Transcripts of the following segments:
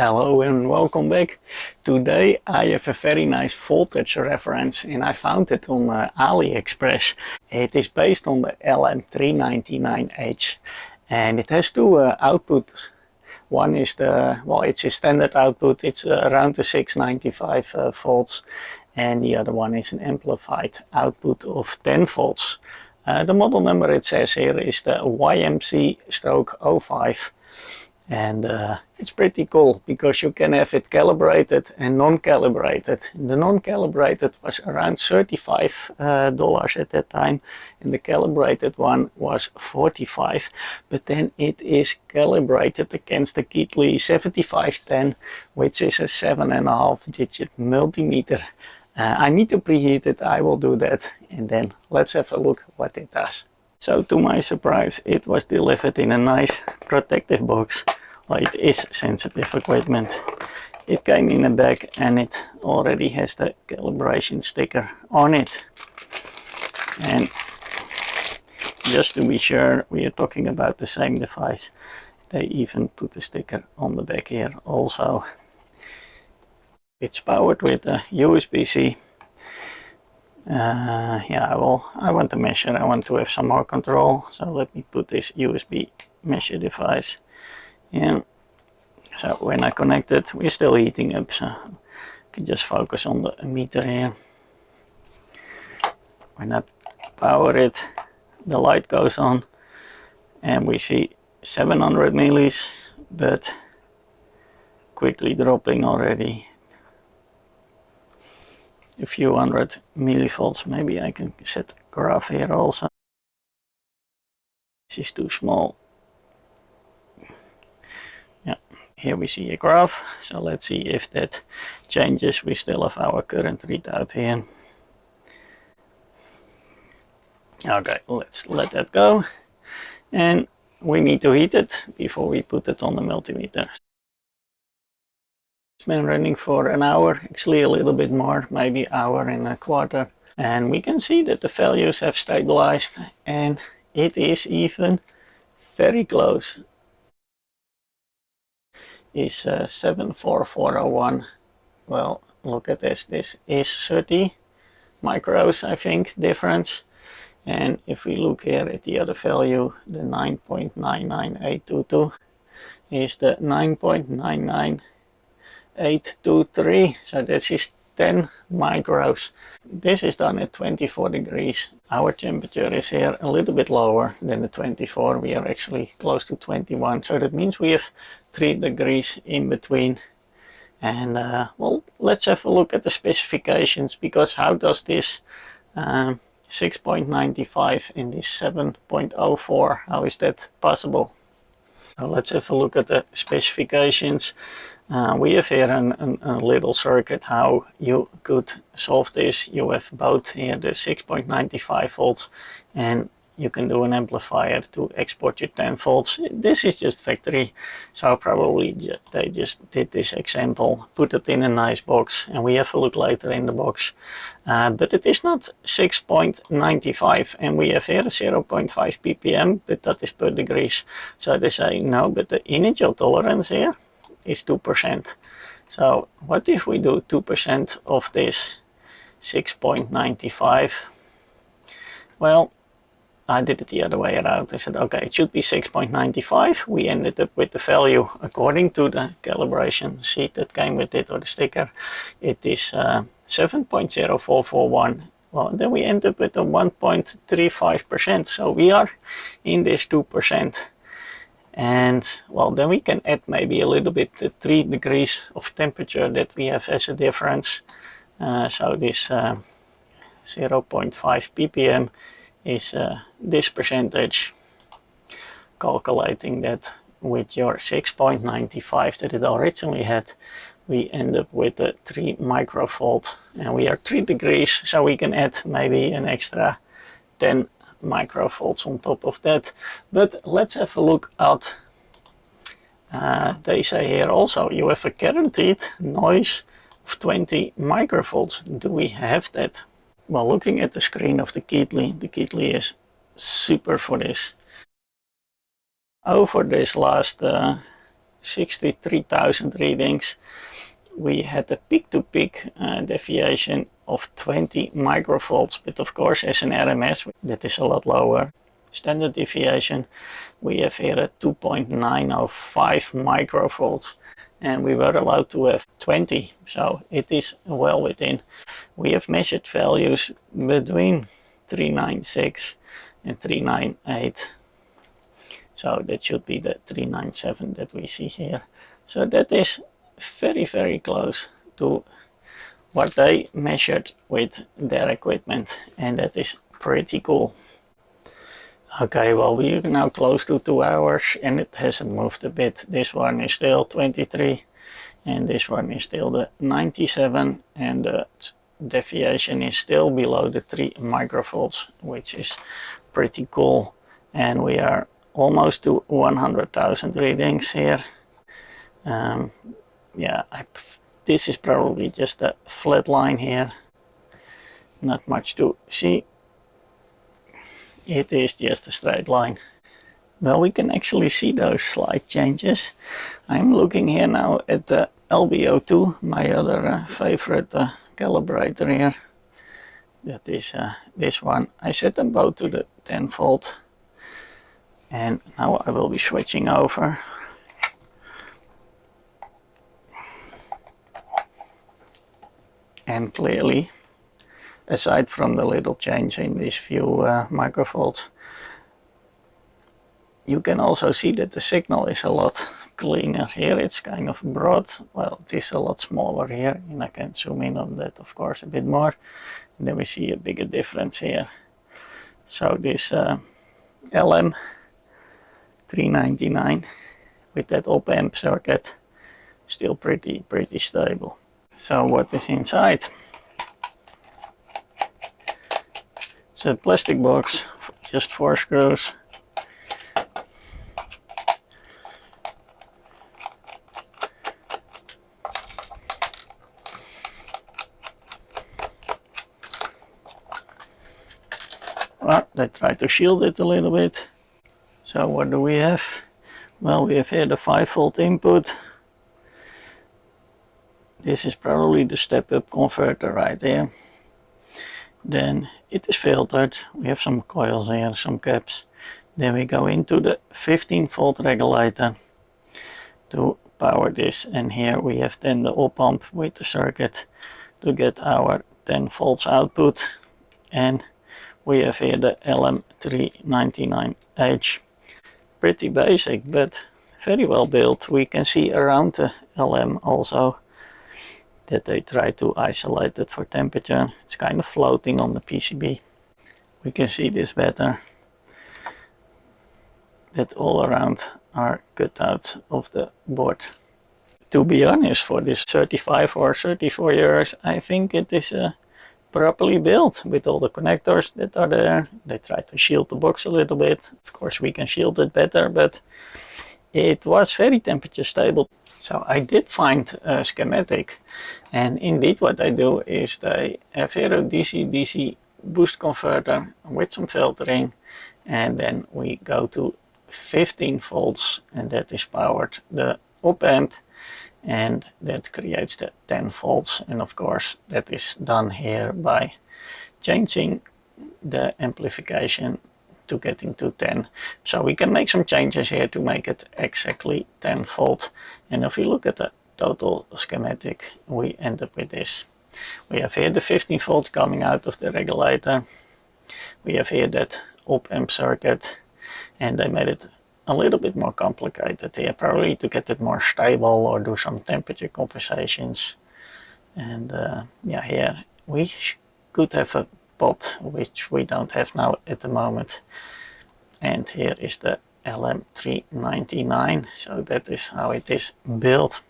Hello and welcome back. Today I have a very nice voltage reference and I found it on AliExpress. It is based on the LM399H and it has two outputs. One is it's a standard output, it's around the 695 volts, and the other one is an amplified output of 10 volts. The model number it says here is the YMC-05. And it's pretty cool because you can have it calibrated and non-calibrated. The non-calibrated was around $35 at that time, and the calibrated one was $45. But then it is calibrated against the Keithley 7510, which is a 7.5 digit multimeter. I need to preheat it. I will do that, and then let's have a look what it does. So to my surprise, it was delivered in a nice protective box. Well, it is sensitive equipment. It came in a bag and it already has the calibration sticker on it. And just to be sure we are talking about the same device, they even put the sticker on the back here also. It's powered with a USB-C. I want to measure, I want to have some more control, so let me put this USB measure device in. So when I connect it, we're still heating up, so I can just focus on the meter here. When I power it, the light goes on and we see 700 millis, but quickly dropping already. A few hundred millivolts. Maybe I can set a graph here also. This is too small. Yeah, here we see a graph. So let's see if that changes. We still have our current readout here. Okay, let's let that go. And we need to heat it before we put it on the multimeter. It's been running for an hour, actually a little bit more, maybe an hour and a quarter. And we can see that the values have stabilized and it is even very close. Is 74401. Well, look at this. This is 30 micros, I think, difference. And if we look here at the other value, the 9.99822 is the 9.99823, so this is 10 micros. This is done at 24 degrees. Our temperature is here a little bit lower than the 24. We are actually close to 21, so that means we have 3 degrees in between. And well, let's have a look at the specifications, because how does this 6.95 and this 7.04, how is that possible? So let's have a look at the specifications. We have here a little circuit how you could solve this. You have both here the 6.95 volts, and you can do an amplifier to export your 10 volts. This is just factory, so probably they just did this example, put it in a nice box, and we have a look later in the box. But it is not 6.95, and we have here 0.5 ppm, but that is per degrees. So they say no, but the initial tolerance here is 2%. So what if we do 2% of this 6.95? Well, I did it the other way around. I said, okay, it should be 6.95. We ended up with the value according to the calibration sheet that came with it, or the sticker. It is 7.0441. Well, then we end up with a 1.35%. So we are in this 2%. And well, then we can add maybe a little bit the 3 degrees of temperature that we have as a difference. So this 0.5 ppm is this percentage. Calculating that with your 6.95 that it originally had, we end up with a 3 microvolt, and we are 3 degrees, so we can add maybe an extra 10 microvolts on top of that. But let's have a look at, they say here also you have a guaranteed noise of 20 microvolts. Do we have that? Well, looking at the screen of the Keithley is super for this. Over this last 63,000 readings. We had a peak-to-peak deviation of 20 microvolts, but of course as an RMS that is a lot lower. Standard deviation, we have here a 2.905 microvolts, and we were allowed to have 20, so it is well within. We have measured values between 396 and 398, so that should be the 397 that we see here. So that is very close to what they measured with their equipment, and that is pretty cool. Okay, well, we are now close to 2 hours and it hasn't moved a bit. This one is still 23 and this one is still the 97, and the deviation is still below the 3 microvolts, which is pretty cool. And we are almost to 100,000 readings here. Yeah, this is probably just a flat line here, not much to see. It is just a straight line. Well, we can actually see those slight changes. I'm looking here now at the LBO2, my other favorite calibrator here. That is this one. I set them both to the 10 volt, and now I will be switching over. And clearly, aside from the little change in these few microvolts, you can also see that the signal is a lot cleaner. Here it's kind of broad, well, it is a lot smaller here, and I can zoom in on that of course a bit more, and then we see a bigger difference here. So this LM399 with that op-amp circuit, still pretty stable. So what is inside? It's a plastic box, just 4 screws. Well, they try to shield it a little bit. So what do we have? Well, we have here the 5 volt input. This is probably the step-up converter right there. Then it is filtered. We have some coils here, some caps. Then we go into the 15 volt regulator to power this, and here we have then the op-amp with the circuit to get our 10 volts output, and we have here the LM399H. Pretty basic but very well built. We can see around the LM also that they try to isolate it for temperature. It's kind of floating on the PCB. We can see this better, that all around are cut out of the board. To be honest, for this 35 or 34 euros, I think it is properly built with all the connectors that are there. They try to shield the box a little bit. Of course we can shield it better, but it was very temperature stable. So I did find a schematic, and indeed what they do is they have here a DC-DC boost converter with some filtering, and then we go to 15 volts, and that is powered the op-amp, and that creates the 10 volts. And of course that is done here by changing the amplification to getting to 10. So we can make some changes here to make it exactly 10 volt. And if we look at the total schematic, we end up with this. We have here the 15 volt coming out of the regulator. We have here that op-amp circuit, and they made it a little bit more complicated here, probably to get it more stable or do some temperature compensations. And yeah, here we could have a pot, which we don't have now at the moment. And here is the LM399, so that is how it is built.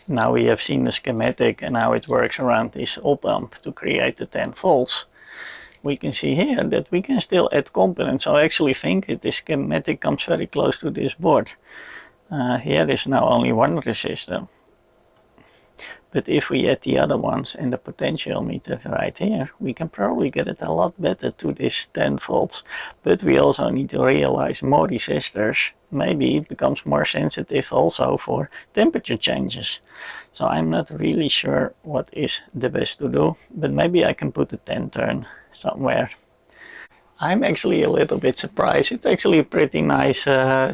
Now we have seen the schematic and how it works around this op-amp to create the 10 volts. We can see here that we can still add components. So I actually think that this schematic comes very close to this board. Here is now only one resistor, But if we add the other ones and the potentiometer right here, we can probably get it a lot better to this 10 volts. But we also need to realize more resistors. Maybe it becomes more sensitive also for temperature changes. So I'm not really sure what is the best to do, but maybe I can put a 10 turn somewhere. I'm actually a little bit surprised. It's actually a pretty nice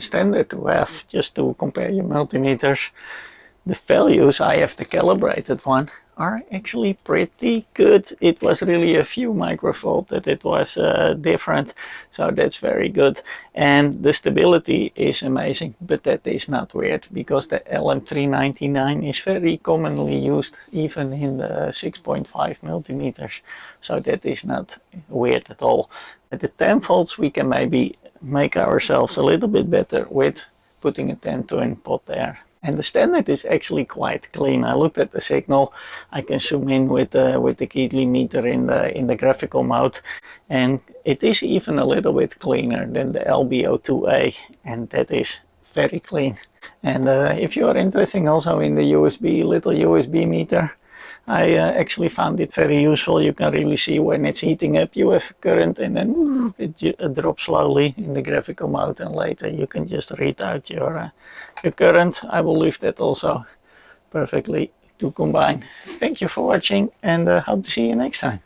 standard to have, just to compare your multimeters. The values, I have the calibrated one, are actually pretty good. It was really a few microvolt that it was different, so that's very good. And the stability is amazing, but that is not weird because the LM399 is very commonly used even in the 6.5 millimeters, so that is not weird at all. At the 10 volts we can maybe make ourselves a little bit better with putting a 10 turn pot there. And the standard is actually quite clean. I looked at the signal. I can zoom in with the Keithley meter in the graphical mode, and it is even a little bit cleaner than the LBO2A, and that is very clean. And if you are interested also in the little USB meter, I actually found it very useful. You can really see when it's heating up, you have current, and then it drops slowly in the graphical mode, and later you can just read out your current. I will leave that also perfectly to combine. Thank you for watching, and hope to see you next time.